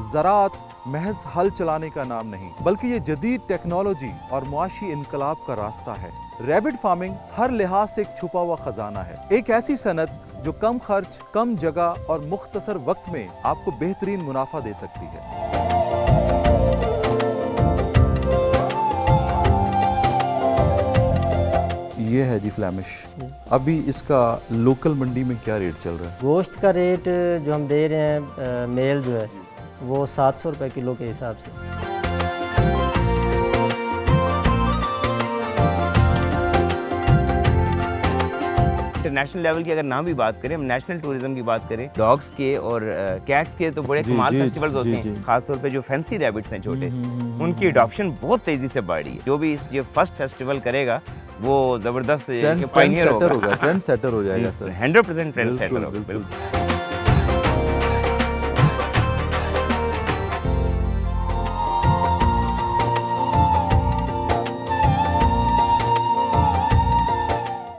ज़राअत महज हल चलाने का नाम नहीं, बल्कि ये जदीद टेक्नोलॉजी और मुआशी इनकलाब का रास्ता है। रैबिट फार्मिंग हर लिहाज से एक छुपा हुआ खजाना है, एक ऐसी सनत जो कम खर्च, कम जगह और मुख्तसर वक्त में आपको बेहतरीन मुनाफा दे सकती है। ये है जी फ्लैमिश। अभी इसका लोकल मंडी में क्या रेट चल रहा है? गोश्त का रेट जो हम दे रहे हैं मेल जो है वो 700 रुपये किलो के हिसाब से। इंटरनेशनल लेवल की अगर नाम भी बात करें, हम नेशनल टूरिज्म की बात करें, डॉग्स के और कैट्स के तो बड़े कमाल फेस्टिवल्स होते हैं। खासतौर पे जो फैंसी रैबिट्स हैं छोटे, उनकी अडॉप्शन बहुत तेजी से बढ़ रही है। जो भी ये फर्स्ट फेस्टिवल करेगा वो जबरदस्त पायनियर होगा, ट्रेंड सेटर हो जाएगा सर। 100% ट्रेंड सेटर होगा, बिल्कुल।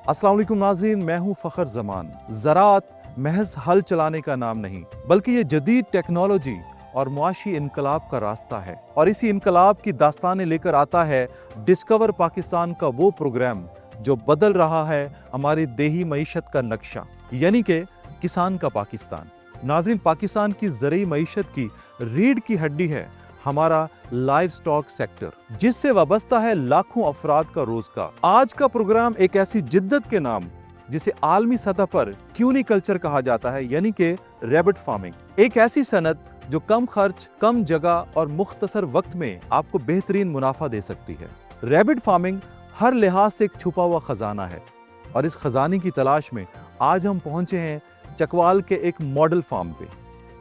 अस्सलाम वालेकुम नाज़रीन, मैं हूं फ़खर ज़मान। ज़राअत महज हल चलाने का नाम नहीं, बल्कि ये जदीद टेक्नोलॉजी और मुआशी इनकलाब का रास्ता है। और इसी इनकलाब की दास्तानें लेकर आता है डिस्कवर पाकिस्तान का वो प्रोग्राम जो बदल रहा है हमारी देही मईशत का नक्शा, यानी कि किसान का पाकिस्तान। नाज़रीन, पाकिस्तान की ज़रूरी मईशत की रीढ़ की हड्डी है हमारा लाइव स्टॉक सेक्टर, जिससे वाबस्ता है लाखों अफराद का रोजगार। आज का प्रोग्राम एक ऐसी जिद्दत के नाम जिसे आलमी सतह पर क्यूनी कल्चर कहा जाता है, यानी कि रैबिट फार्मिंग, एक ऐसी सनत जो कम खर्च, कम जगह और मुख्तसर वक्त में आपको बेहतरीन मुनाफा दे सकती है। रैबिट फार्मिंग हर लिहाज से एक छुपा हुआ खजाना है और इस खजाने की तलाश में आज हम पहुंचे हैं चकवाल के एक मॉडल फार्म पे,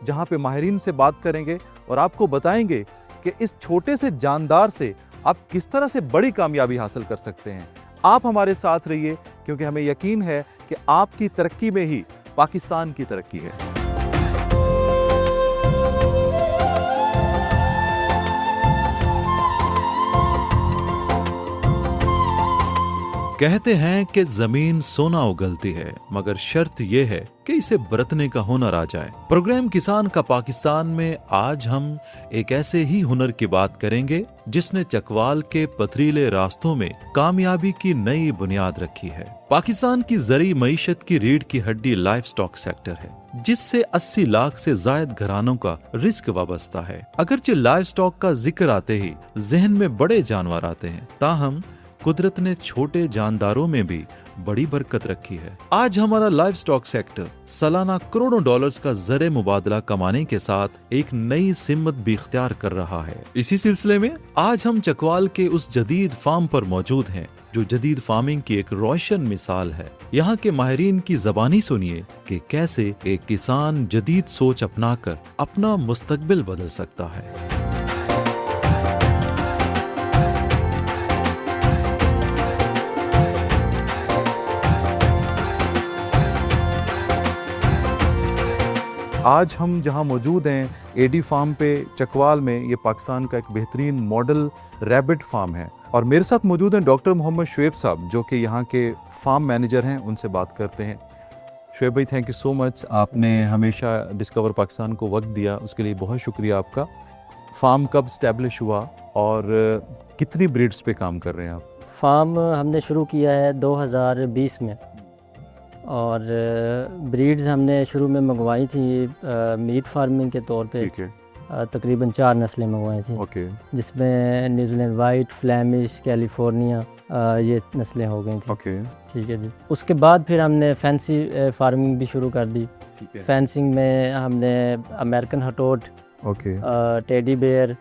जहां पे माहिरीन से बात करेंगे और आपको बताएंगे कि इस छोटे से जानदार से आप किस तरह से बड़ी कामयाबी हासिल कर सकते हैं। आप हमारे साथ रहिए, क्योंकि हमें यकीन है कि आपकी तरक्की में ही पाकिस्तान की तरक्की है। कहते हैं कि जमीन सोना उगलती है, मगर शर्त यह है कि इसे बरतने का हुनर आ जाए। प्रोग्राम किसान का पाकिस्तान में आज हम एक ऐसे ही हुनर की बात करेंगे जिसने चकवाल के पथरीले रास्तों में कामयाबी की नई बुनियाद रखी है। पाकिस्तान की ज़रूरी मईशत की रीढ़ की हड्डी लाइव स्टॉक सेक्टर है, जिससे 80 लाख से जायद घरानों का रिस्क वाबस्ता है। अगरचे लाइव स्टॉक का जिक्र आते ही जहन में बड़े जानवर आते हैं, ताहम कुदरत ने छोटे जानदारों में भी बड़ी बरकत रखी है। आज हमारा लाइव स्टॉक सेक्टर सालाना करोड़ों डॉलर्स का ज़रे मुबादला कमाने के साथ एक नई सिमत भी इख्तियार कर रहा है। इसी सिलसिले में आज हम चकवाल के उस जदीद फार्म पर मौजूद हैं जो जदीद फार्मिंग की एक रोशन मिसाल है। यहाँ के माहिरीन की ज़बानी सुनिए कि कैसे एक किसान जदीद सोच अपनाकर अपना मुस्तकबिल बदल सकता है। आज हम जहां मौजूद हैं एडी फार्म पे चकवाल में, ये पाकिस्तान का एक बेहतरीन मॉडल रैबिट फार्म है। और मेरे साथ मौजूद हैं डॉक्टर मोहम्मद शुएब साहब, जो कि यहाँ के फार्म मैनेजर हैं। उनसे बात करते हैं। शुएब भाई, थैंक यू सो मच, आपने हमेशा डिस्कवर पाकिस्तान को वक्त दिया, उसके लिए बहुत शुक्रिया आपका। फार्म कब स्टैब्लिश हुआ और कितनी ब्रीड्स पे काम कर रहे हैं आप? फार्म हमने शुरू किया है 2020 में और ब्रीड्स हमने शुरू में मंगवाई थी मीट फार्मिंग के तौर पे। ठीक है। तकरीबन 4 नस्लें मंगवाई थी। ओके। जिसमें न्यूजीलैंड वाइट, फ्लैमिश, कैलिफोर्निया, ये नस्लें हो गई थी। ओके। ठीक है जी। उसके बाद फिर हमने फैंसी फार्मिंग भी शुरू कर दी। फैंसिंग में हमने अमेरिकन हटोट, ओके, टेडी बेयर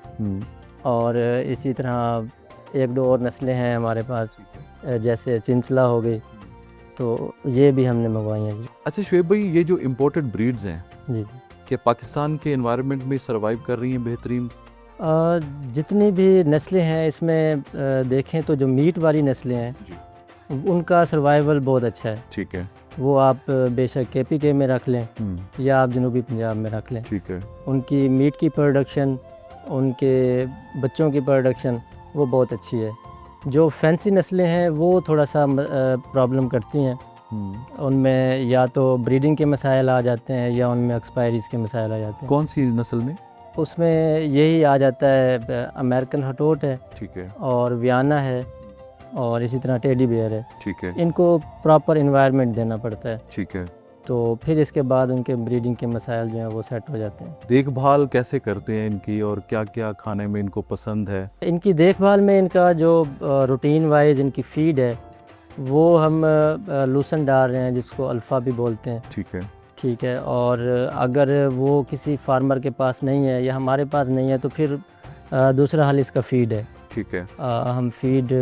और इसी तरह 1-2 और नस्लें हैं हमारे पास, जैसे चिंचला हो गई, तो ये भी हमने मंगवाई हैं जी। अच्छा शुएब भाई, ये जो इम्पोर्टेड ब्रीड्स हैं जी, कि पाकिस्तान के एनवायरनमेंट में सर्वाइव कर रही हैं बेहतरीन? जितनी भी नस्लें हैं इसमें देखें तो जो मीट वाली नस्लें हैं उनका सर्वाइवल बहुत अच्छा है। ठीक है। वो आप बेशक KPK में रख लें या आप जनूबी पंजाब में रख लें, ठीक है। उनकी मीट की प्रोडक्शन, उनके बच्चों की प्रोडक्शन वो बहुत अच्छी है। जो फैंसी नस्लें हैं वो थोड़ा सा प्रॉब्लम करती हैं, उनमें या तो ब्रीडिंग के मसाइल आ जाते हैं या उनमें एक्सपायरीज के मसाइल आ जाते हैं। कौन सी नस्ल में? उसमें यही आ जाता है, अमेरिकन हटोट है ठीक है और वियाना है और इसी तरह टेडी बियर है। ठीक है इनको प्रॉपर इन्वायरमेंट देना पड़ता है, ठीक है। तो फिर इसके बाद उनके ब्रीडिंग के मसाइल जो हैं वो सेट हो जाते हैं। देखभाल कैसे करते हैं इनकी और क्या क्या खाने में इनको पसंद है? इनकी देखभाल में इनका जो रूटीन वाइज इनकी फीड है वो हम लूसन डाल रहे हैं, जिसको अल्फ़ा भी बोलते हैं। ठीक है ठीक है, और अगर वो किसी फार्मर के पास नहीं है या हमारे पास नहीं है तो फिर दूसरा हल इसका फ़ीड है। ठीक है हम फीड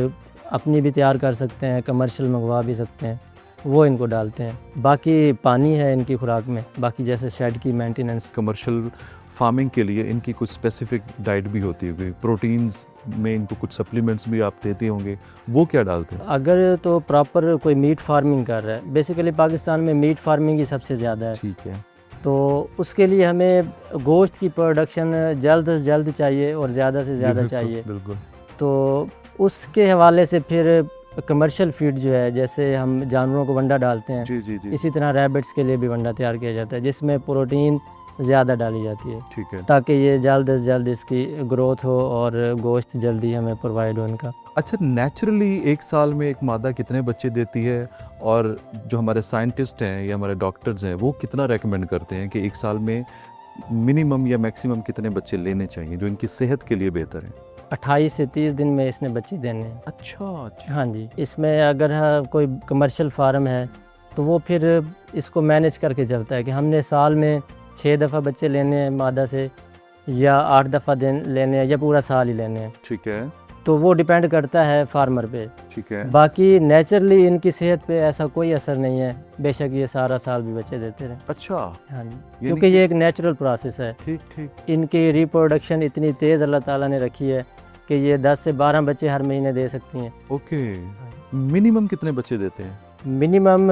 अपनी भी तैयार कर सकते हैं, कमर्शियल मंगवा भी सकते हैं, वो इनको डालते हैं। बाकी पानी है इनकी खुराक में, बाकी जैसे शेड की मेंटेनेंस। कमर्शियल फार्मिंग के लिए इनकी कुछ स्पेसिफिक डाइट भी होती होगी, प्रोटीन्स में इनको कुछ सप्लीमेंट्स भी आप देते होंगे, वो क्या डालते हैं? अगर तो प्रॉपर कोई मीट फार्मिंग कर रहा है, बेसिकली पाकिस्तान में मीट फार्मिंग ही सबसे ज़्यादा है, ठीक है तो उसके लिए हमें गोश्त की प्रोडक्शन जल्द से जल्द चाहिए और ज़्यादा से ज़्यादा बिल्कुल, चाहिए। बिल्कुल तो उसके हवाले से फिर कमर्शियल फीड जो है, जैसे हम जानवरों को वंडा डालते हैं, जी जी जी इसी तरह रैबिट्स के लिए भी वंडा तैयार किया जाता है जिसमें प्रोटीन ज़्यादा डाली जाती है, ठीक है। ताकि ये जल्द से जल्द इसकी ग्रोथ हो और गोश्त जल्दी हमें प्रोवाइड हो इनका। अच्छा, नेचुरली एक साल में एक मादा कितने बच्चे देती है, और जो हमारे साइंटिस्ट हैं या हमारे डॉक्टर्स हैं वो कितना रेकमेंड करते हैं कि एक साल में मिनिमम या मैक्सिमम कितने बच्चे लेने चाहिए जो इनकी सेहत के लिए बेहतर है? 28 से 30 दिन में इसने बच्चे देने हैं। अच्छा अच्छा हाँ जी, इसमें अगर कोई कमर्शियल फार्म है तो वो फिर इसको मैनेज करके चलता है कि हमने साल में 6 दफ़ा बच्चे लेने हैं मादा से, या 8 दफ़ा लेने हैं, या पूरा साल ही लेने हैं, ठीक है तो वो डिपेंड करता है फार्मर पे। ठीक है बाकी नेचुरली इनकी सेहत पे ऐसा कोई असर नहीं है, बेशक ये सारा साल भी बच्चे देते रहें। अच्छा, हाँ जी, यानी क्योंकि ये एक नेचुरल प्रोसेस है। ठीक ठीक इनकी रिप्रोडक्शन इतनी तेज़ अल्लाह ताला ने रखी है कि ये 10 से 12 बच्चे हर महीने दे सकती हैं। ओके। मिनिमम कितने बच्चे देते हैं? मिनिमम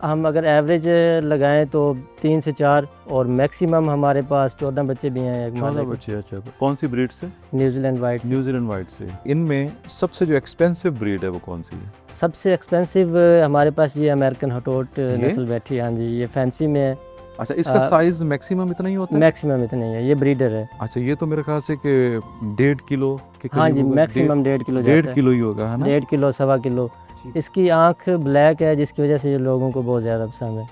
हम अगर एवरेज लगाएं तो 3 से 4, और मैक्सिमम हमारे पास 14 बच्चे भी हैं। 14 बच्चे। अच्छा, कौन सी ब्रीड से? न्यूजीलैंड वाइट से। न्यूजीलैंड वाइट से। इनमें सबसे जो एक्सपेंसिव ब्रीड है वो कौन सी है? सबसे एक्सपेंसिव हमारे पास ये अमेरिकन हटोट नस्ल बैठी है। हाँ जी, ये फैंसी में है। अच्छा, इसका साइज मैक्सिमम इतना ही होता है? मैक्सिमम इतना ही है, ये ब्रीडर है। अच्छा, ये तो मेरे ख्याल से कि 1.5 किलो के हाँ करीब जी, होगा। मैक्सिमम 1.5 किलो जाता 1.5 है। किलो ही होगा, है ना? 1.5 किलो, 1.25 किलो। इसकी आंख ब्लैक है जिसकी वजह से ये लोगों को बहुत ज़्यादा पसंद है।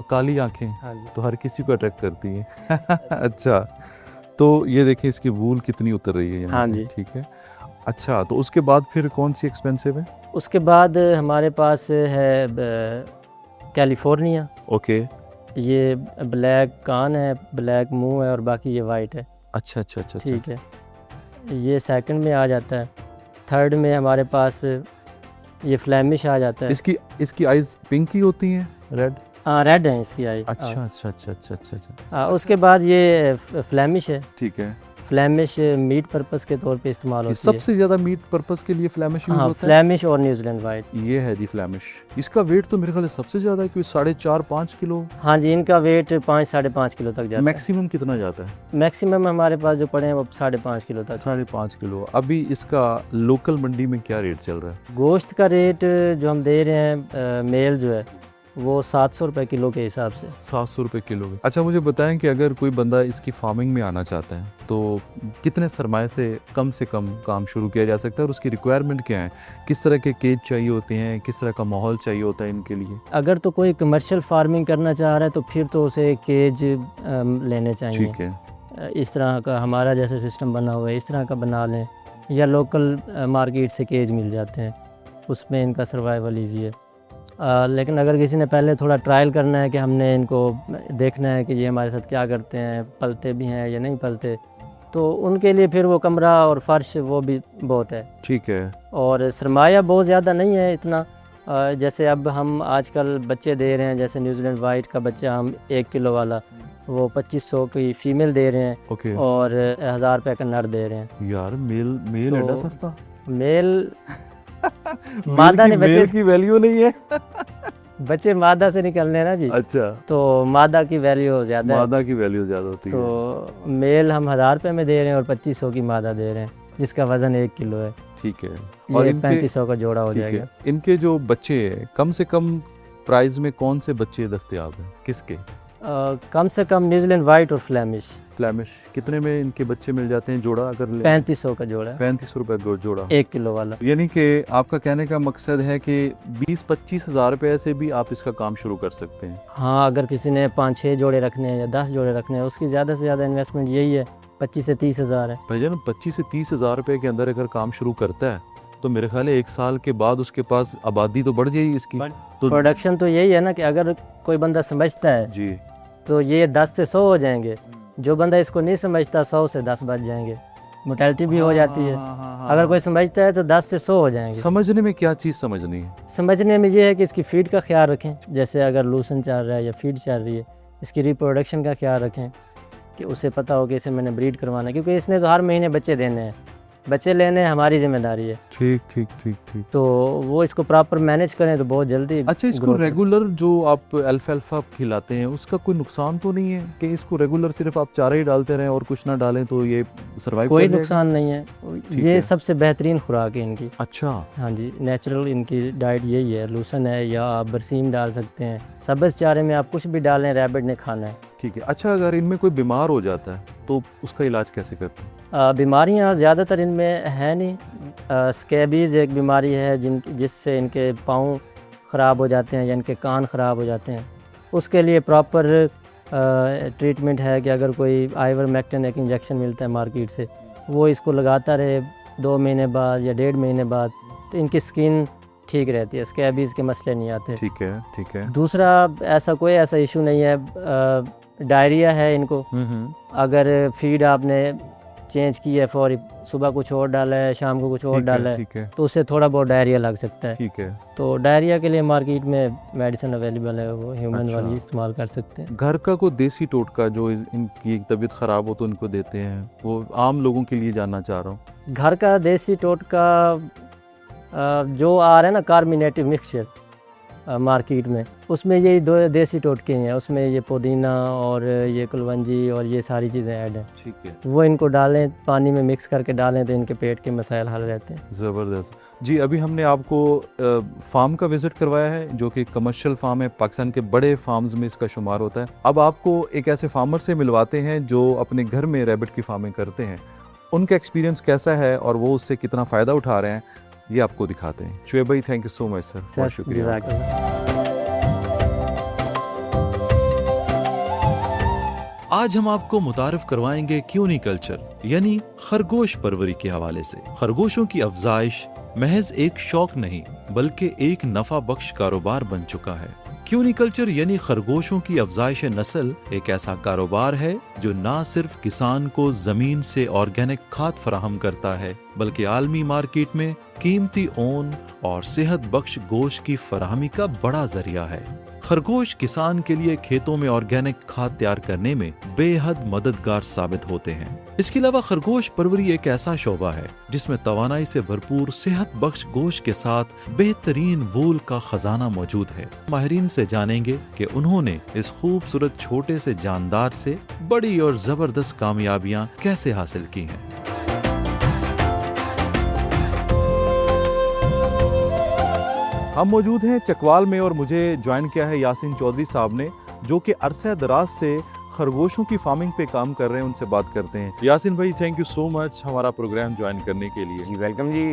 काली आंखें हाँ जी, तो हर किसी को अट्रैक्ट करती हैं। अच्छा, तो ये देखिए इसकी वूल कितनी उतर रही है यहाँ हाँ पे, जी। ठीक है। अच्छा, तो उसके बाद फिर कौन सी एक्सपेंसिव है? उसके बाद हमारे पास है कैलिफोर्निया। ओके। ये ब्लैक कान है, ब्लैक मुंह है, और बाकी ये वाइट है। अच्छा अच्छा अच्छा अच्छा। ठीक है, ये सेकंड में आ जाता है। थर्ड में हमारे पास ये फ्लैमिश आ जाता है। इसकी आइज पिंक ही होती हैं, रेड? हाँ, रेड है इसकी आई। अच्छा अच्छा अच्छा अच्छा अच्छा अच्छा। उसके बाद ये फ्लैमिश है। ठीक है। फ्लैमिश मीट पर्पस के तौर पे इस्तेमाल ये होती है। सबसे ज्यादा मीट पर्पस के लिए फ्लैमिश यूज हाँ, होता है? फ्लैमिश और न्यूजीलैंड वाइट। ये है जी फ्लैमिश। इसका वेट तो मेरे ख्याल से सबसे ज्यादा है, क्योंकि 4.5-5 किलो। हाँ जी, इनका वेट 5-5.5 किलो तक जाता मैक्सिमम कितना जाता है? है। मैक्सिमम हमारे पास जो पड़े हैं वो 5.5 किलो तक। 5.5 किलो। अभी इसका लोकल मंडी में क्या रेट चल रहा है? गोश्त का रेट जो हम दे रहे हैं मेल जो है वो 700 रुपये किलो के हिसाब से। 700 रुपये किलो। अच्छा, मुझे बताएं कि अगर कोई बंदा इसकी फार्मिंग में आना चाहता है तो कितने सरमाए से कम काम शुरू किया जा सकता है, और उसकी रिक्वायरमेंट क्या है? किस तरह के केज चाहिए होते हैं, किस तरह का माहौल चाहिए होता है इनके लिए? अगर तो कोई कमर्शियल फार्मिंग करना चाह रहा है तो फिर तो उसे केज लेने चाहिए। ठीक है। इस तरह का हमारा जैसे सिस्टम बना हुआ है, इस तरह का बना लें, या लोकल मार्केट से केज मिल जाते हैं, उसमें इनका सर्वाइवल ईजी है। लेकिन अगर किसी ने पहले थोड़ा ट्रायल करना है कि हमने इनको देखना है कि ये हमारे साथ क्या करते हैं, पलते भी हैं या नहीं पलते, तो उनके लिए फिर वो कमरा और फर्श वो भी बहुत है। ठीक है। और सरमाया बहुत ज़्यादा नहीं है इतना। जैसे अब हम आजकल बच्चे दे रहे हैं, जैसे न्यूजीलैंड वाइट का बच्चा हम 1 किलो वाला वो 2500 की फीमेल दे रहे हैं, ओके। और 1000 रुपये का नर दे रहे हैं। यार मेल तो एडा सस्ता। मेल मादा ने मेल बच्चे की वैल्यू नहीं है। बच्चे मादा से निकलने हैं ना जी, अच्छा, तो मादा की वैल्यू ज़्यादा है। मादा की वैल्यू ज्यादा होती है। तो मेल हम 1000 रुपये में दे रहे हैं और 2500 की मादा दे रहे हैं, जिसका वज़न 1 किलो है। ठीक है। ये 3500 का जोड़ा हो ठीक जाएगा। है। इनके जो बच्चे हैं, कम से कम प्राइस में कौन से बच्चे दस्तयाब हैं, किसके? कम से कम न्यूजीलैंड वाइट और फ्लैमिश। फ्लैमिश कितने में इनके बच्चे मिल जाते हैं जोड़ा अगर ले? 3500 का जोड़ा है, 35 रुपए जोड़ा। 1 किलो वाला। यानी कि आपका कहने का मकसद है कि 20-25 हज़ार रुपए से भी आप इसका काम शुरू कर सकते हैं। हाँ, अगर किसी ने 5-6 जोड़े रखने हैं या 10 जोड़े रखने हैं, उसकी ज़्यादा से ज़्यादा इन्वेस्टमेंट यही है, 25 से 30 हज़ार है। भाईजान 25 से 30 हज़ार रुपए के अंदर अगर काम शुरू करता है तो मेरे ख्याल है 1 साल के बाद उसके पास आबादी तो बढ़ जाएगी इसकी। तो प्रोडक्शन तो यही है ना कि अगर कोई बंदा समझता है जी तो ये 10 से 100 हो जाएंगे। जो बंदा इसको नहीं समझता 100 से 10 बच जाएंगे, मोर्टेलिटी भी हो जाती है। अगर कोई समझता है तो 10 से 100 हो जाएंगे। समझने में क्या चीज़ समझनी है? समझने में ये है कि इसकी फीड का ख्याल रखें, जैसे अगर लूसन चल रहा है या फीड चल रही है, इसकी रिप्रोडक्शन का ख्याल रखें कि उसे पता हो कि इसे मैंने ब्रीड करवाना है, क्योंकि इसने तो हर महीने बच्चे देने हैं, बच्चे लेने हमारी जिम्मेदारी है। ठीक ठीक ठीक ठीक। तो वो इसको प्रॉपर मैनेज करें तो बहुत जल्दी। अच्छा, इसको growth रेगुलर जो आप अल्फाल्फा खिलाते हैं उसका कोई नुकसान तो नहीं है कि इसको रेगुलर सिर्फ आप चारा ही डालते रहें और कुछ ना डालें तो ये सर्वाइव कोई कर जाएगा? नुकसान नहीं है, ये है। सबसे बेहतरीन खुराक है इनकी। अच्छा, हाँ जी, नेचुरल इनकी डाइट यही है, लूसन है या आप बरसीम डाल सकते हैं, सब्ज़ चारे में आप कुछ भी डालें, रैबिट ने खाना है। ठीक है। अच्छा, अगर इनमें कोई बीमार हो जाता है तो उसका इलाज कैसे करते हैं? बीमारियाँ ज़्यादातर इनमें है नहीं। स्कैबीज़ एक बीमारी है जिससे इनके पाँव ख़राब हो जाते हैं या इनके कान ख़राब हो जाते हैं। उसके लिए प्रॉपर ट्रीटमेंट है कि अगर कोई आइवरमेक्टिन एक इंजेक्शन मिलता है मार्केट से, वो इसको लगाता रहे 2 महीने बाद या 1.5 महीने बाद, तो इनकी स्किन ठीक रहती है, स्कैबीज़ के मसले नहीं आते। ठीक है ठीक है। दूसरा कोई ऐसा इशू नहीं है। डायरिया है इनको, अगर फीड आपने चेंज की है, फौरी सुबह कुछ और डाला है, शाम को कुछ और डाला है, ठीक है तो उससे थोड़ा बहुत डायरिया लग सकता है। ठीक है। तो डायरिया के लिए मार्केट में मेडिसिन अवेलेबल है, वो ह्यूमन अच्छा। वाली इस्तेमाल कर सकते हैं। घर का कोई देसी टोटका जो इनकी तबीयत ख़राब हो तो इनको देते हैं, वो आम लोगों के लिए जानना चाह रहा हूँ। घर का देसी टोटका जो आ रहा है ना, कार्मिनेटिव मिक्सचर मार्केट में, उसमें यही 2 देसी टोटके हैं, उसमें ये पुदीना और ये कुलवंजी और ये सारी चीज़ें ऐड हैं। ठीक है, वो इनको डालें, पानी में मिक्स करके डालें तो इनके पेट के मसाइल हल रहते हैं। ज़बरदस्त जी। अभी हमने आपको फार्म का विज़िट करवाया है जो कि कमर्शियल फार्म है, पाकिस्तान के बड़े फार्म्स में इसका शुमार होता है। अब आपको एक ऐसे फार्मर से मिलवाते हैं जो अपने घर में रैबिट की फार्मिंग करते हैं, उनका एक्सपीरियंस कैसा है और वो उससे कितना फ़ायदा उठा रहे हैं, ये आपको दिखाते हैं। शुएब भाई, thank you so much sir, बहुत शुक्रिया। जज़ाकल्लाह। आज हम आपको मुतारिफ करवाएंगे क्यूनिकल्चर यानी खरगोश परवरी के हवाले से। खरगोशों की अफजाइश महज एक शौक नहीं बल्कि एक नफा बख्श कारोबार बन चुका है। क्यूनिकल्चर यानी खरगोशों की अफजाइश नस्ल एक ऐसा कारोबार है जो न सिर्फ किसान को जमीन से ऑर्गेनिक खाद फराहम करता है बल्कि आलमी मार्केट में कीमती ऊन और सेहत बख्श गोश्त की फराहमी का बड़ा जरिया है। खरगोश किसान के लिए खेतों में ऑर्गेनिक खाद तैयार करने में बेहद मददगार साबित होते हैं। इसके अलावा खरगोश परवरी एक ऐसा शोबा है जिसमें तवानाई से भरपूर सेहत बख्श गोश्त के साथ बेहतरीन वूल का खजाना मौजूद है। माहिरीन से जानेंगे कि उन्होंने इस खूबसूरत छोटे से जानदार से बड़ी और जबरदस्त कामयाबियां कैसे हासिल की हैं। हम मौजूद हैं चकवाल में और मुझे ज्वाइन किया है यासीन चौधरी साहब ने, जो कि अरसे दराज से खरगोशों की फार्मिंग पे काम कर रहे हैं। उनसे बात करते हैं। यासीन भाई, थैंक यू सो मच हमारा प्रोग्राम ज्वाइन करने के लिए। जी वेलकम जी।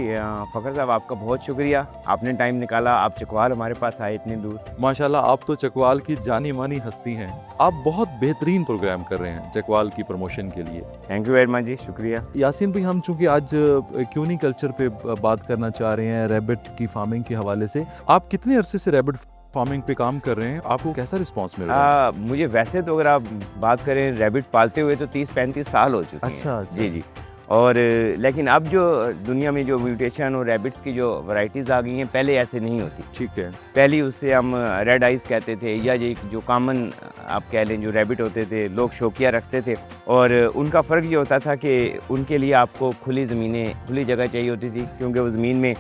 फ़खर साहब, आपका बहुत शुक्रिया, आपने टाइम निकाला, आप चकवाल हमारे पास आए इतनी दूर। माशाल्लाह, आप तो चकवाल की जानी मानी हस्ती हैं। आप बहुत बेहतरीन प्रोग्राम कर रहे हैं चकवाल की प्रमोशन के लिए। थैंक यू वेरी मच जी, शुक्रिया। यासीन भाई, हम चूंकि आज क्यूनिकल्चर पे बात करना चाह रहे हैं रैबिट की फार्मिंग के हवाले से, आप कितने अरसे से रैबिट फार्मिंग पे काम कर रहे हैं, आपको कैसा रिस्पांस मिल रहा है? मुझे वैसे तो अगर आप बात करें रैबिट पालते हुए तो 30-35 साल हो चुके हैं। अच्छा। जी जी। और लेकिन अब जो दुनिया में जो म्यूटेशन और रैबिट्स की जो वैरायटीज़ आ गई हैं, पहले ऐसे नहीं होती। ठीक है। पहले उससे हम रेड आइज़ कहते थे, या जो कॉमन आप कह लें जो रैबिट होते थे, लोग शौकिया रखते थे, और उनका फ़र्क ये होता था कि उनके लिए आपको खुली ज़मीनें, खुली जगह चाहिए होती थी, क्योंकि वो ज़मीन में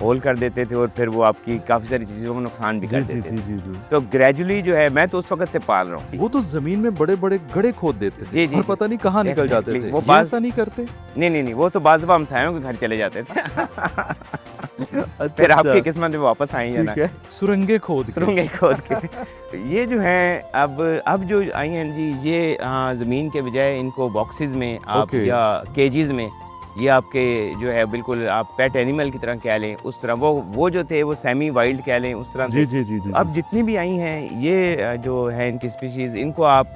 होल कर देते थे और फिर वो आपकी काफ़ी सारी चीज़ों को नुकसान भी कर देते थे। जी। तो ग्रेजुअली जो है, मैं तो उस वक्त से पाल रहा हूँ। वो तो जमीन में बड़े बड़े गड्ढे खोद देते थे। जी, जी, और पता नहीं कहाँ निकल जाते Exactly. थे। वो ये बात- ऐसा नहीं करते। नहीं, वो तो बाज़ हमसायों के घर चले जाते थे। फिर आपकी किस्मत में वापस आई है ना। ठीक है, सुरंगे खोद के। सुरंगें खोद के। ये जो है अब जो आई हैं जी, ये ज़मीन के बजाय इनको बॉक्सेस में आप Okay. या केजेस में, ये आपके जो है बिल्कुल आप पेट एनिमल की तरह कह लें, उस तरह वो जो थे वो सेमी वाइल्ड कह लें, उस तरह जी से। जी जी जी। अब जितनी भी आई हैं ये जो है इनकी स्पीशीज़, इनको आप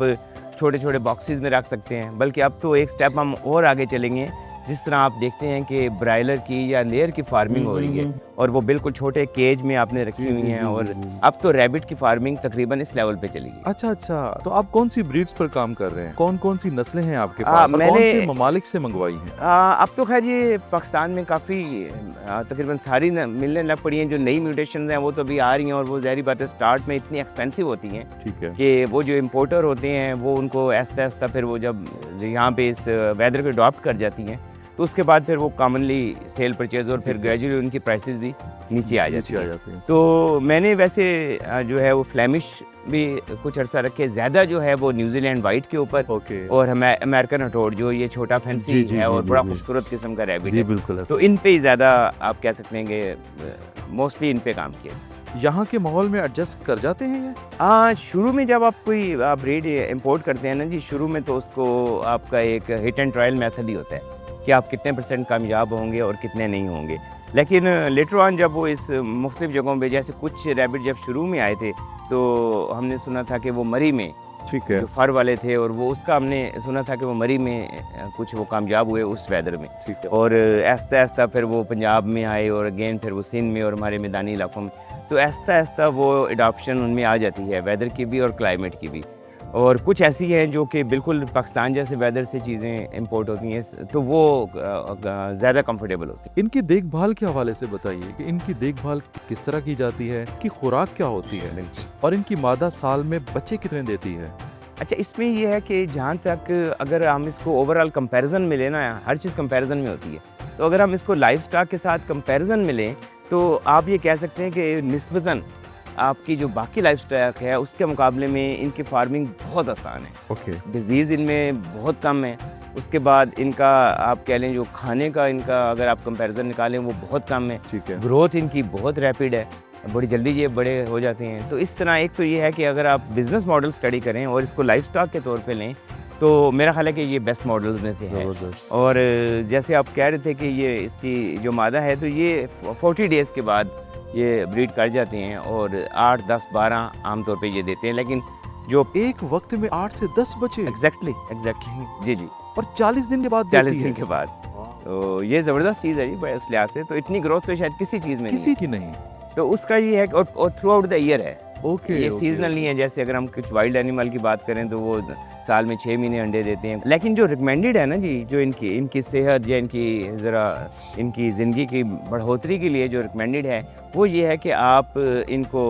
छोटे छोटे बॉक्सेस में रख सकते हैं। बल्कि अब तो एक स्टेप हम और आगे चलेंगे, जिस तरह आप देखते हैं कि ब्रायलर की या लेयर की फार्मिंग हो रही है और वो बिल्कुल छोटे केज में आपने रखी जी, हुई जी, हैं, जी, और जी, जी। अब तो रैबिट की फार्मिंग तकरीबन इस लेवल पे चली गई। अच्छा अच्छा, तो आप कौन सी ब्रीड्स पर काम कर रहे हैं? कौन कौन सी नस्लें हैं आपके पास? और कौन मैंने- से ममालिक से मंगवाई हैं? अब तो खैर ये पाकिस्तान में काफ़ी तकरीबन सारी मिलने लग पड़ी हैं। जो नई म्यूटेशन हैं वो तो अभी आ रही हैं, और वो ज़ाहिर बात है स्टार्ट में इतनी एक्सपेंसिव होती हैं ठीक है। कि वो जो इम्पोर्टर होते हैं वो उनको ऐसा ऐसा फिर वो जब यहाँ पे इस वेदर को अडॉप्ट कर जाती हैं, तो उसके बाद फिर वो कॉमनली सेल परचेज और फिर ग्रेजुअली उनकी प्राइसेस भी नीचे आ जाती नीचे आ हैं। जाते हैं। तो मैंने वैसे जो है वो फ्लैमिश भी कुछ अर्सा रखे, ज़्यादा जो है वो न्यूजीलैंड वाइट के ऊपर, ओके। और अमेरिकन हटोड जो ये छोटा फैंसी जी, जी, है और जी, बड़ा जी। खूबसूरत किस्म का रैबिट जी है, बिल्कुल ऐसा। तो इन पे ही ज़्यादा आप कह सकते हैं कि मोस्टली इन पे काम किया। यहाँ के माहौल में एडजस्ट कर जाते हैं ये? शुरू में जब आप कोई ब्रीड इंपोर्ट करते हैं ना जी, शुरू में तो उसको आपका एक हिट एंड ट्रायल मेथड ही होता है कि आप कितने % कामयाब होंगे और कितने नहीं होंगे। लेकिन लेटर ऑन जब वो इस मुख्तलिफ जगहों पे, जैसे कुछ रैबिट जब शुरू में आए थे तो हमने सुना था कि वो मरी में ठीक है। जो फर वाले थे, और वो उसका हमने सुना था कि वो मरी में कुछ वो कामयाब हुए उस वेदर में, ठीक है। और ऐसा ऐसा फिर वो पंजाब में आए, और अगेन फिर वो सिंध में और हमारे मैदानी इलाकों में, तो ऐसा ऐसा वो एडॉप्शन उनमें आ जाती है, वेदर की भी और क्लाइमेट की भी। और कुछ ऐसी हैं जो कि बिल्कुल पाकिस्तान जैसे वेदर से चीज़ें इंपोर्ट होती हैं, तो वो ज़्यादा कंफर्टेबल होती हैं। इनकी देखभाल के हवाले से बताइए कि इनकी देखभाल किस तरह की जाती है, कि खुराक क्या होती है, और इनकी मादा साल में बच्चे कितने देती है? अच्छा, इसमें ये है कि जहाँ तक अगर हम इसको ओवरऑल कंपैरिजन में लेना है, हर चीज़ कंपैरिजन में होती है, तो अगर हम इसको लाइफ स्टॉक के साथ कंपैरिजन में लें तो आप ये कह सकते हैं कि निस्बतन आपकी जो बाकी लाइफ स्टॉक है उसके मुकाबले में इनकी फार्मिंग बहुत आसान है। ओके। डिजीज़ इनमें बहुत कम है। उसके बाद इनका आप कह लें जो खाने का इनका अगर आप कंपैरिजन निकालें वो बहुत कम है। ठीक है। ग्रोथ इनकी बहुत रैपिड है, बड़ी जल्दी ये बड़े हो जाते हैं। तो इस तरह एक तो ये है कि अगर आप बिज़नेस मॉडल स्टडी करें और इसको लाइफ स्टॉक के तौर पे लें तो मेरा ख्याल है कि ये बेस्ट मॉडल्स में से है। ज़बरदस्त। और जैसे आप कह रहे थे कि ये इसकी जो मादा है तो ये 40 डेज़ के बाद ये ब्रीड कर जाते हैं और 8, 10, 12 आमतौर पे ये देते हैं। लेकिन जो एक वक्त में 8 से 10 बच्चे, एग्जैक्टली जी जी, और 40 दिन के बाद 40 देती दिन है। के बाद, तो ये ज़बरदस्त चीज़ है जी बड़े इस लिहाज से। तो इतनी ग्रोथ तो शायद किसी चीज़ में किसी की नहीं। नहीं। तो उसका ये है कि और थ्रू आउट द ईयर है। ओके। ये सीजनल नहीं है। जैसे अगर हम कुछ वाइल्ड एनिमल की बात करें तो वो साल में 6 महीने अंडे देते हैं। लेकिन जो रिकमेंडेड है ना जी, जो इनकी सेहत या इनकी ज़रा इनकी ज़िंदगी की बढ़ोतरी के लिए जो रिकमेंडेड है वो ये है कि आप इनको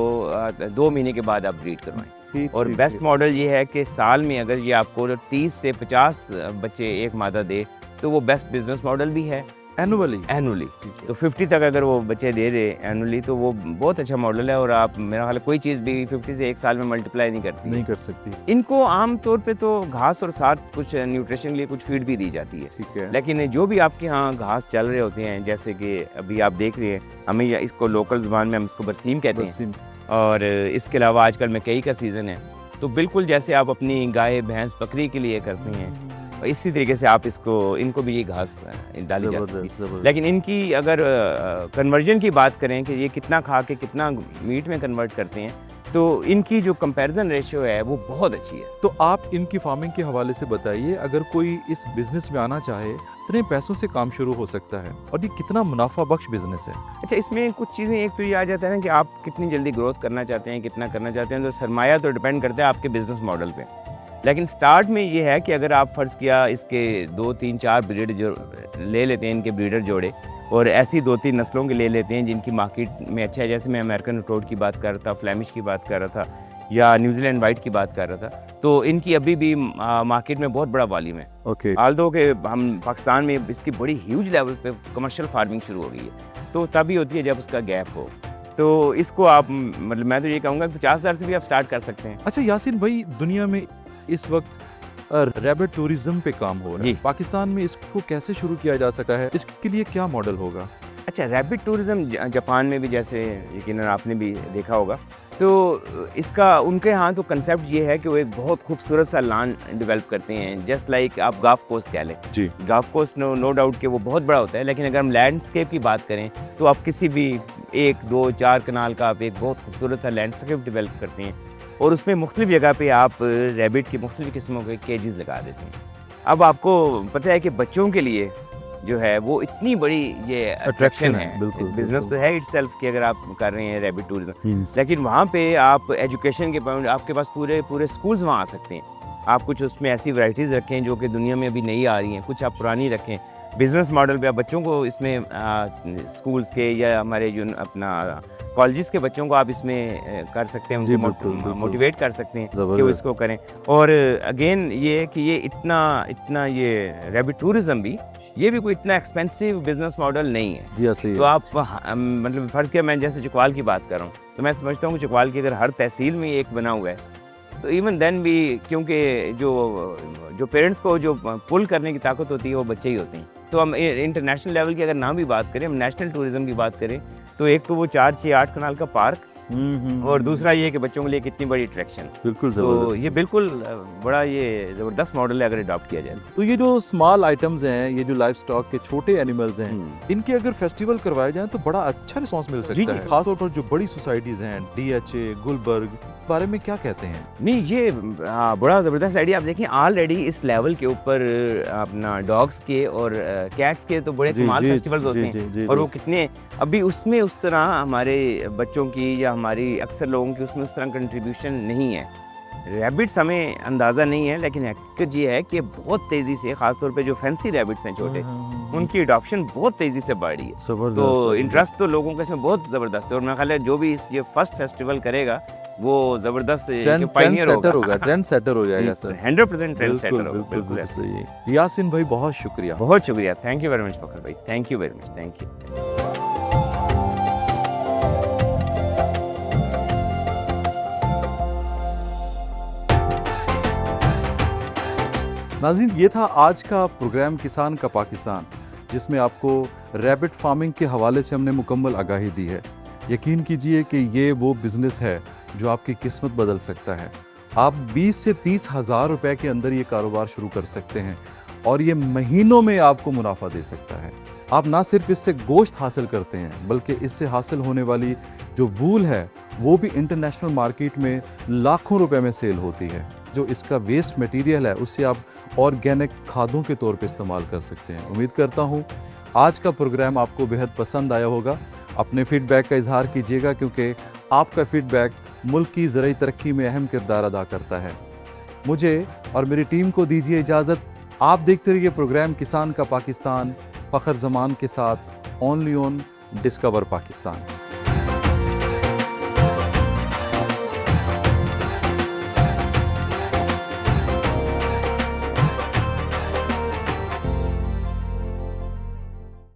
2 महीने के बाद आप ब्रीड करवाएं। और बेस्ट मॉडल ये है कि साल में अगर ये आपको 30 से 50 बच्चे एक मादा दे तो वो बेस्ट बिजनेस मॉडल भी है एनुअली। तो 50 तक अगर वो बच्चे दे दे एनुअली तो वो बहुत अच्छा मॉडल है। और आप मेरा ख्याल कोई चीज़ भी 50 से एक साल में मल्टीप्लाई नहीं कर सकती। इनको आम तौर पे तो घास और साथ कुछ न्यूट्रिशन के लिए कुछ फीड भी दी जाती है। ठीक है। लेकिन जो भी आपके यहाँ घास चल रहे होते हैं, जैसे कि अभी आप देख रहे हैं, हमें इसको लोकल ज़ुबान में हम इसको बरसीम कहते हैं, और इसके अलावा आजकल मकई का सीज़न है, तो बिल्कुल जैसे आप अपनी गाय भैंस बकरी के लिए करते हैं और इसी तरीके से आप इनको भी ये घास डाली जा सकती है। लेकिन इनकी अगर कन्वर्जन की बात करें कि ये कितना खा के कितना मीट में कन्वर्ट करते हैं, तो इनकी जो कंपैरिजन रेशियो है वो बहुत अच्छी है। तो आप इनकी फार्मिंग के हवाले से बताइए, अगर कोई इस बिजनेस में आना चाहे कितने पैसों से काम शुरू हो सकता है और ये कितना मुनाफा बख्श बिजनेस है? अच्छा, इसमें कुछ चीज़ें, एक तो ये आ जाता है ना कि आप कितनी जल्दी ग्रोथ करना चाहते हैं, कितना करना चाहते हैं। तो सरमाया तो डिपेंड करता है आपके बिजनेस मॉडल पे। लेकिन स्टार्ट में ये है कि अगर आप फ़र्ज़ किया इसके 2, 3, 4 ब्रीड जो ले लेते हैं, इनके ब्रीडर जोड़े, और ऐसी 2-3 नस्लों के ले लेते हैं जिनकी मार्केट में अच्छा है। जैसे मैं अमेरिकन रोड की बात कर रहा था, फ्लैमिश की बात कर रहा था, या न्यूजीलैंड वाइट की बात कर रहा था, तो इनकी अभी भी मार्केट में बहुत बड़ा वॉल्यूम है। ओके। आल्दो के हम पाकिस्तान में इसकी बड़ी ह्यूज लेवल पे कमर्शियल फार्मिंग शुरू हो गई है, तो तभी होती है जब उसका गैप हो। तो इसको आप मतलब मैं तो ये कहूँगा 50,000 से भी आप स्टार्ट कर सकते हैं। अच्छा यासीन भाई, दुनिया में इस वक्त रैबिट टूरिज्म पे काम हो रहा है, पाकिस्तान में इसको कैसे शुरू किया जा सकता है? इसके लिए क्या मॉडल होगा? अच्छा, रैबिट टूरिज़्म जापान में भी, जैसे यकीनन आपने भी देखा होगा, तो इसका उनके यहाँ तो कंसेप्ट ये है कि वो एक बहुत खूबसूरत सा लैंड डेवलप करते हैं, जस्ट लाइक आप गाल्फ कोस्ट कह लें। जी। गाल्फ कोस्ट नो डाउट कि वो बहुत बड़ा होता है, लेकिन अगर हम लैंडस्केप की बात करें तो आप किसी भी 1, 2, 4 कनाल का आप एक बहुत खूबसूरत सा लैंडस्केप डेवलप करते हैं और उसमें मुख्तलिफ जगह पे आप रैबिट की मुख्तलिफ किस्मों के केजेस लगा देते हैं। अब आपको पता है कि बच्चों के लिए जो है वो इतनी बड़ी ये अट्रैक्शन है, बिल्कुल, बिजनेस तो है इटसेल्फ कि अगर आप कर रहे हैं रैबिट टूरिज्म, Yes. लेकिन वहाँ पे आप एजुकेशन के पॉइंट, आपके पास पूरे स्कूल्स वहाँ आ सकते हैं। आप कुछ उसमें ऐसी वैरायटीज़ रखें जो कि दुनिया में अभी नहीं आ रही हैं, कुछ आप पुरानी रखें। बिजनेस मॉडल पे आप बच्चों को इसमें स्कूल्स के या हमारे जो अपना कॉलेजेस के बच्चों को आप इसमें कर सकते हैं, जी, उनको बिल्कुल। मोटिवेट कर सकते हैं कि वो ज़बरदस्त। इसको करें। और अगेन ये है कि ये इतना ये रैबिट टूरिज्म भी, ये भी कोई इतना एक्सपेंसिव बिजनेस मॉडल नहीं है। जी ऐसे ही तो आप मतलब फ़र्ज़ किया, मैं जैसे चकवाल की बात कर रहा हूँ, तो मैं समझता हूँ कि चकवाल की अगर हर तहसील में एक बना हुआ है तो इवन देन भी, क्योंकि जो पेरेंट्स को जो पुल करने की ताकत होती है वो बच्चे ही होते हैं। तो हम इंटरनेशनल लेवल की अगर नाम भी बात करें, हम नेशनल टूरिज्म की बात करें, तो एक तो वो 4, 6, 8 कनाल का पार्क, और दूसरा ये कि बच्चों के लिए कितनी बड़ी अट्रैक्शन। बिल्कुल तो ज़बरदस्त। ये बिल्कुल बड़ा ये ज़बरदस्त मॉडल है अगर अडॉप्ट किया जाए। तो ये जो स्मॉल आइटम्स हैं, ये जो लाइफ स्टॉक के छोटे एनिमल्स हैं, इनके अगर फेस्टिवल करवाए जाएं तो बड़ा अच्छा रिस्पांस मिल सकता जी, जी। है। खासतौर पर जो बड़ी सोसाइटीज हैं, DHA, गुलबर्ग, बारे में क्या कहते हैं? नहीं, ये बड़ा ज़बरदस्त आइडिया। आप देखें ऑलरेडी इस लेवल के ऊपर अपना डॉग्स के और कैट्स के तो बड़े जी, कमाल जी, फेस्टिवल्स होते जी, हैं, जी, जी, और जी। वो कितने अभी उसमें उस तरह हमारे बच्चों की या हमारी अक्सर लोगों की उसमें उस तरह कंट्रीब्यूशन नहीं है। रैबिट्स हमें अंदाज़ा नहीं है, लेकिन हकीकत ये है कि बहुत तेज़ी से, ख़ासतौर पे जो फैंसी रैबिट्स हैं छोटे, उनकी अडॉप्शन बहुत तेज़ी से बढ़ रही है। तो इंटरेस्ट तो लोगों का इसमें बहुत ज़बरदस्त है, और मेरा ख्याल है जो भी ये फर्स्ट फेस्टिवल करेगा वो ज़बरदस्त पायनियर होगा, ट्रेंड सेटर हो जाएगा सर। 100% ट्रेंड सेटर बिल्कुल होगा। बिल्कुल बिल्कुल बिल्कुल ऐसा। सही है। यासिन भाई बहुत शुक्रिया। बहुत शुक्रिया, थैंक यू वेरी मच फखर भाई, thank you very much, thank you. नाज़रीन, ये था आज का प्रोग्राम किसान का पाकिस्तान, जिसमें आपको रैबिट फार्मिंग के हवाले से हमने मुकम्मल आगाही दी है। यकीन कीजिए कि ये वो बिज़नेस है जो आपकी किस्मत बदल सकता है। आप 20 से 30 हज़ार रुपए के अंदर ये कारोबार शुरू कर सकते हैं और ये महीनों में आपको मुनाफा दे सकता है। आप ना सिर्फ इससे गोश्त हासिल करते हैं, बल्कि इससे हासिल होने वाली जो वूल है वो भी इंटरनेशनल मार्केट में लाखों रुपए में सेल होती है। जो इसका वेस्ट मटेरियल है उससे आप ऑर्गेनिक खादों के तौर पे इस्तेमाल कर सकते हैं। उम्मीद करता हूँ आज का प्रोग्राम आपको बेहद पसंद आया होगा। अपने फीडबैक का इजहार कीजिएगा, क्योंकि आपका फीडबैक मुल्क की ज़राई तरक्की में अहम किरदार अदा करता है। मुझे और मेरी टीम को दीजिए इजाज़त। आप देखते रहिए प्रोग्राम किसान का पाकिस्तान फ़खर ज़मान के साथ, ओनली ऑन डिस्कवर पाकिस्तान।